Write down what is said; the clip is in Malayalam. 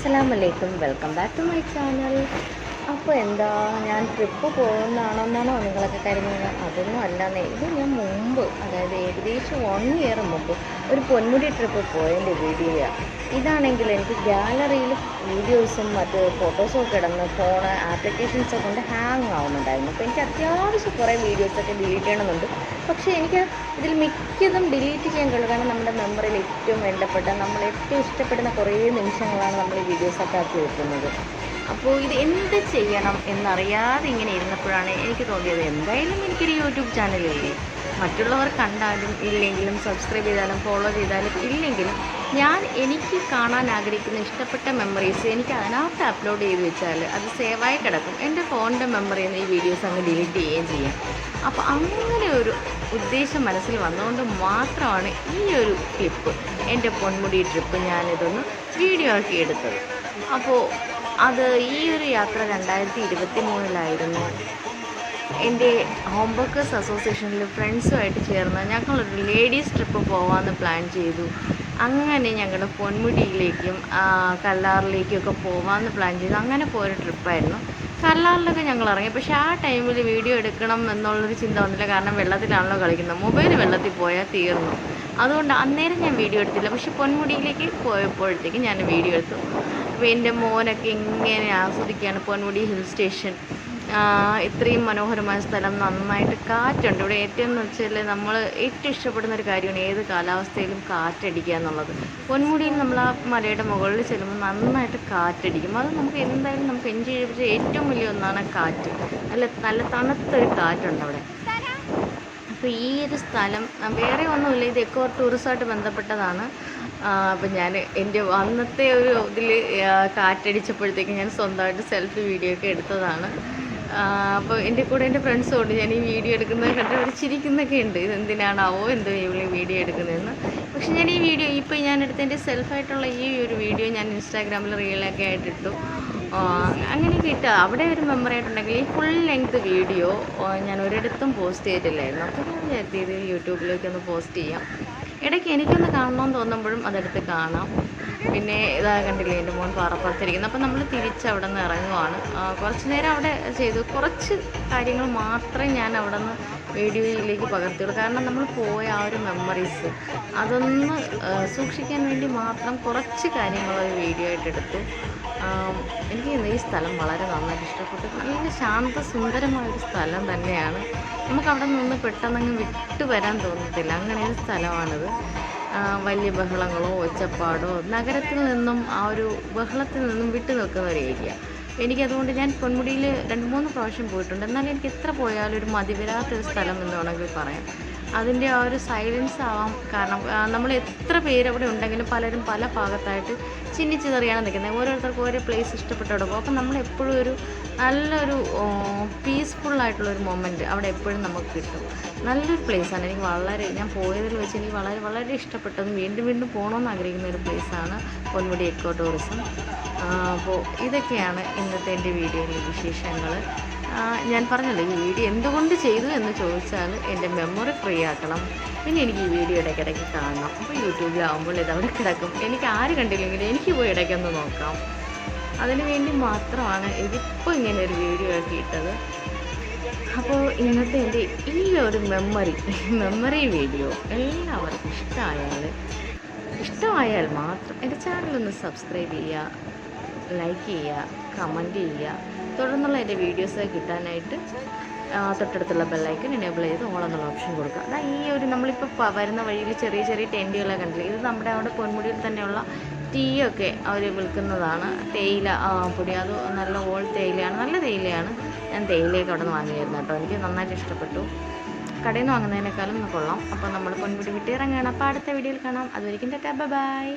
അസ്സലാമലൈക്കും, welcome back to my channel. അപ്പോൾ എന്താ, ഞാൻ ട്രിപ്പ് പോകുന്നതാണെന്നാണോ നിങ്ങളൊക്കെ കരുതുന്നത്? അതൊന്നും അല്ലാന്നേ. ഇത് ഞാൻ മുമ്പ്, അതായത് ഏകദേശം 1 ഇയർ മുമ്പ് ഒരു പൊന്മുടി ട്രിപ്പ് പോയതിൻ്റെ വീഡിയോയാണ്. ഇതാണെങ്കിൽ എനിക്ക് ഗാലറിയിൽ വീഡിയോസും മറ്റ് ഫോട്ടോസും ഒക്കെ ഇടുന്ന ഫോണ് ആപ്ലിക്കേഷൻസൊക്കെ കൊണ്ട് ഹാങ് ആവുന്നുണ്ടായിരുന്നു. അപ്പോൾ എനിക്ക് അത്യാവശ്യം കുറേ വീഡിയോസൊക്കെ ഡിലീറ്റ് ചെയ്യണമെന്നുണ്ട്. പക്ഷേ എനിക്ക് ഇതിൽ മിക്കതും ഡിലീറ്റ് ചെയ്യാൻ കഴിയും. കാരണം നമ്മുടെ മെമ്മറിയിൽ ഏറ്റവും വേണ്ടപ്പെട്ട, നമ്മൾ ഏറ്റവും ഇഷ്ടപ്പെടുന്ന കുറേ നിമിഷങ്ങളാണ് നമ്മൾ ഈ വീഡിയോസൊക്കെ ആക്കി വെക്കുന്നത്. അപ്പോൾ ഇത് എന്ത് ചെയ്യണം എന്നറിയാതെ ഇങ്ങനെ ഇരുന്നപ്പോഴാണ് എനിക്ക് തോന്നിയത്, എന്തായാലും എനിക്കൊരു യൂട്യൂബ് ചാനലില്ലേ, മറ്റുള്ളവർ കണ്ടാലും ഇല്ലെങ്കിലും സബ്സ്ക്രൈബ് ചെയ്താലും ഫോളോ ചെയ്താലും ഇല്ലെങ്കിലും എനിക്ക് കാണാൻ ആഗ്രഹിക്കുന്ന ഇഷ്ടപ്പെട്ട മെമ്മറീസ് എനിക്ക് അതിനകത്ത് അപ്ലോഡ് ചെയ്ത് വെച്ചാൽ അത് സേവായി കിടക്കും. എൻ്റെ ഫോണിൻ്റെ മെമ്മറിയിൽ നിന്ന് ഈ വീഡിയോസ് അങ്ങ് ഡിലീറ്റ് ചെയ്യുകയും ചെയ്യാം. അപ്പോൾ അങ്ങനെ ഒരു ഉദ്ദേശം മനസ്സിൽ വന്നുകൊണ്ട് മാത്രമാണ് ഈ ഒരു ക്ലിപ്പ്, എൻ്റെ പൊന്മുടി ട്രിപ്പ്, ഞാനിതൊന്ന് വീഡിയോ ആക്കി എടുത്തത്. അപ്പോൾ ഈ ഒരു യാത്ര 2023 എൻ്റെ ഹോം വർക്കേഴ്സ് അസോസിയേഷനിൽ ഫ്രണ്ട്സുമായിട്ട് ചേർന്ന് ഞങ്ങളൊരു ലേഡീസ് ട്രിപ്പ് പോകാമെന്ന് പ്ലാൻ ചെയ്തു. അങ്ങനെ ഞങ്ങളുടെ പൊന്മുടിയിലേക്കും കല്ലാറിലേക്കൊക്കെ പോകാമെന്ന് പ്ലാൻ ചെയ്തു. അങ്ങനെ പോയൊരു ട്രിപ്പായിരുന്നു. കല്ലാറിലൊക്കെ ഞങ്ങൾ ഇറങ്ങി. പക്ഷേ ആ ടൈമിൽ വീഡിയോ എടുക്കണം എന്നുള്ളൊരു ചിന്ത വന്നില്ല. കാരണം വെള്ളത്തിലാണല്ലോ കളിക്കുന്നത്, മൊബൈൽ വെള്ളത്തിൽ പോയാൽ തീർന്നു. അതുകൊണ്ട് അന്നേരം ഞാൻ വീഡിയോ എടുത്തില്ല. പക്ഷേ പൊന്മുടിയിലേക്ക് പോയപ്പോഴത്തേക്ക് ഞാൻ വീഡിയോ എടുത്തു. അപ്പോൾ എൻ്റെ മോനൊക്കെ ഇങ്ങനെ ആസ്വദിക്കുകയാണ് പൊന്മുടി ഹിൽ സ്റ്റേഷൻ. ഇത്രയും മനോഹരമായ സ്ഥലം, നന്നായിട്ട് കാറ്റുണ്ട് ഇവിടെ. ഏറ്റവും എന്ന് വെച്ചാൽ നമ്മൾ ഏറ്റവും ഇഷ്ടപ്പെടുന്ന ഒരു കാര്യമാണ് ഏത് കാലാവസ്ഥയിലും കാറ്റടിക്കുക എന്നുള്ളത്. പൊന്മുടിയിൽ നമ്മൾ ആ മലയുടെ മുകളിൽ ചെല്ലുമ്പോൾ നന്നായിട്ട് കാറ്റടിക്കും. അത് നമുക്ക് എന്തായാലും നമുക്ക് എൻജോയ് ചെയ്ത് ഏറ്റവും വലിയ ഒന്നാണ് കാറ്റ്. നല്ല തണുത്തൊരു കാറ്റുണ്ട് അവിടെ. അപ്പോൾ ഈ ഒരു സ്ഥലം വേറെ ഒന്നുമില്ല, ഇത് എക്കോ ടൂറിസമായിട്ട് ബന്ധപ്പെട്ടതാണ്. അപ്പം ഞാൻ എൻ്റെ അന്നത്തെ ഒരു ഇതിൽ കാറ്റടിച്ചപ്പോഴത്തേക്ക് ഞാൻ സ്വന്തമായിട്ട് സെൽഫി വീഡിയോ ഒക്കെ എടുത്തതാണ്. അപ്പോൾ എൻ്റെ കൂടെ എൻ്റെ ഫ്രണ്ട്സും ഉണ്ട്. ഞാൻ ഈ വീഡിയോ എടുക്കുന്നത് കണ്ട് അവർ ചിരിക്കുന്നൊക്കെ ഉണ്ട്, ഇതെന്തിനാണാവോ എന്തോ ഇവള് വീഡിയോ എടുക്കുന്നതെന്ന്. പക്ഷെ ഞാൻ ഈ വീഡിയോ ഇപ്പോൾ ഞാൻ എടുത്ത എൻ്റെ സെൽഫായിട്ടുള്ള ഈ ഒരു വീഡിയോ ഞാൻ ഇൻസ്റ്റാഗ്രാമിൽ റീലൊക്കെ ആയിട്ടിട്ടു. അങ്ങനെയൊക്കെ ഇട്ട് അവിടെ ഒരു മെമ്മറി ആയിട്ടുണ്ടെങ്കിൽ ഈ ഫുൾ ലെങ്ത് വീഡിയോ ഞാൻ ഒരിടത്തും പോസ്റ്റ് ചെയ്തിട്ടില്ലായിരുന്നു. അപ്പോൾ ഞാൻ വിചാരിച്ചു ഇത് യൂട്യൂബിലേക്കൊന്ന് പോസ്റ്റ് ചെയ്യാം. ഇടയ്ക്ക് എനിക്കൊന്ന് കാണണമെന്ന് തോന്നുമ്പോഴും അതെടുത്ത് കാണാം. പിന്നെ ഇതാ കണ്ടില്ലേ എൻ്റെ മോൻ പാറപ്പുറത്തിരിക്കുന്നത്. അപ്പോൾ നമ്മൾ അവിടെ നിന്ന് ഇറങ്ങുവാണ്. കുറച്ച് നേരം അവിടെ ചെയ്തു. കുറച്ച് കാര്യങ്ങൾ മാത്രമേ ഞാൻ അവിടെ നിന്ന് വീഡിയോയിലേക്ക് പകർത്തിയുള്ളൂ. കാരണം നമ്മൾ പോയ ആ ഒരു മെമ്മറീസ് അതൊന്ന് സൂക്ഷിക്കാൻ വേണ്ടി മാത്രം കുറച്ച് കാര്യങ്ങൾ ഒരു വീഡിയോ ആയിട്ട് എടുത്തു. എനിക്ക് ഈ സ്ഥലം വളരെ നന്നായിട്ട് ഇഷ്ടപ്പെട്ടു. നല്ല ശാന്ത സുന്ദരമായൊരു സ്ഥലം തന്നെയാണ്. നമുക്കവിടെ നിന്ന് പെട്ടെന്നങ്ങ് വിട്ടു വരാൻ തോന്നത്തില്ല, അങ്ങനെ ഒരു സ്ഥലമാണിത്. വലിയ ബഹളങ്ങളോ ഒച്ചപ്പാടോ, നഗരത്തിൽ നിന്നും ആ ഒരു ബഹളത്തിൽ നിന്നും വിട്ടു നിൽക്കുന്ന ഒരു ഏരിയ. എനിക്കതുകൊണ്ട് ഞാൻ പൊന്മുടിയിൽ 2-3 പ്രാവശ്യം പോയിട്ടുണ്ട്. എന്നാലും എനിക്ക് എത്ര പോയാലും ഒരു മതിവരാത്തൊരു സ്ഥലം എന്ന് വേണമെങ്കിൽ പറയാം. അതിൻ്റെ ആ ഒരു സൈലൻസ് ആവാം. കാരണം നമ്മൾ എത്ര പേര് അവിടെ ഉണ്ടെങ്കിലും പലരും പല ഭാഗത്തായിട്ട് ചിന്നിച്ചിതറിയാണ് നിൽക്കുന്നത്. ഓരോരുത്തർക്കും ഓരോ പ്ലേസ് ഇഷ്ടപ്പെട്ടവിടെ പോകും. അപ്പം നമ്മളെപ്പോഴും ഒരു നല്ലൊരു പീസ്ഫുള്ളായിട്ടുള്ളൊരു മൊമെൻറ്റ് അവിടെ എപ്പോഴും നമുക്ക് കിട്ടും. നല്ലൊരു പ്ലേസാണ്. ഞാൻ പോയതിൽ വെച്ച് എനിക്ക് വളരെ വളരെ ഇഷ്ടപ്പെട്ടതും വീണ്ടും വീണ്ടും പോകണമെന്ന് ആഗ്രഹിക്കുന്ന ഒരു പ്ലേസാണ് പൊന്മുടി എക്കോ ടൂറിസം. അപ്പോൾ ഇതൊക്കെയാണ് ഇന്നത്തെ എൻ്റെ വീഡിയോയിലെ വിശേഷങ്ങൾ. ഞാൻ പറഞ്ഞല്ലോ, ഈ വീഡിയോ എന്തുകൊണ്ട് ചെയ്തു എന്ന് ചോദിച്ചാൽ എൻ്റെ മെമ്മറി ഫ്രീ ആക്കണം. പിന്നെ എനിക്ക് ഈ വീഡിയോ ഇടയ്ക്കിടയ്ക്ക് കാണണം. അപ്പോൾ യൂട്യൂബിലാവുമ്പോൾ ഇതവിടെ കിടക്കും. എനിക്ക് ആര് കണ്ടില്ലെങ്കിലും എനിക്ക് പോയി ഇടയ്ക്കൊന്ന് നോക്കാം. അതിന് വേണ്ടി മാത്രമാണ് ഇതിപ്പോൾ ഇങ്ങനെ ഒരു വീഡിയോ ആക്കി ഇട്ടത്. അപ്പോൾ ഇന്നത്തെ എൻ്റെ ഈ ഒരു മെമ്മറി വീഡിയോ എല്ലാവർക്കും ഇഷ്ടമായാൽ മാത്രം എൻ്റെ ചാനലൊന്ന് സബ്സ്ക്രൈബ് ചെയ്യുക, ലൈക്ക് ചെയ്യുക, കമൻറ്റ് ചെയ്യുക. തുടർന്നുള്ള എൻ്റെ വീഡിയോസ് കിട്ടാനായിട്ട് തൊട്ടടുത്തുള്ള ബെല്ലൈക്കൻ എനേബിൾ ചെയ്ത് ഓൾ എന്നുള്ള ഓപ്ഷൻ കൊടുക്കുക. അതാ ഈ ഒരു നമ്മളിപ്പോൾ വരുന്ന വഴിയിൽ ചെറിയ ചെറിയ ടെൻറ്റുകളൊക്കെ കണ്ടില്ലേ, ഇത് നമ്മുടെ അവിടെ പൊന്മുടിയിൽ തന്നെയുള്ള ടീയൊക്കെ അവർ വിൽക്കുന്നതാണ്. തേയില പൊടി, അത് നല്ല ഓൾഡ് തേയിലയാണ്, നല്ല തേയിലയാണ്. ഞാൻ തേയിലയൊക്കെ അവിടെ നിന്ന് വാങ്ങിയായിരുന്നു കേട്ടോ. എനിക്ക് നന്നായിട്ട് ഇഷ്ടപ്പെട്ടു. കടയിൽ നിന്ന് വാങ്ങുന്നതിനേക്കാളും കൊള്ളാം. അപ്പോൾ നമ്മൾ പൊന്മുടി വിട്ട് ഇറങ്ങുകയാണ്. അപ്പോൾ അടുത്ത വീഡിയോയിൽ കാണാം. അതുവരെയ്ക്കും ടാറ്റാ, ബൈ.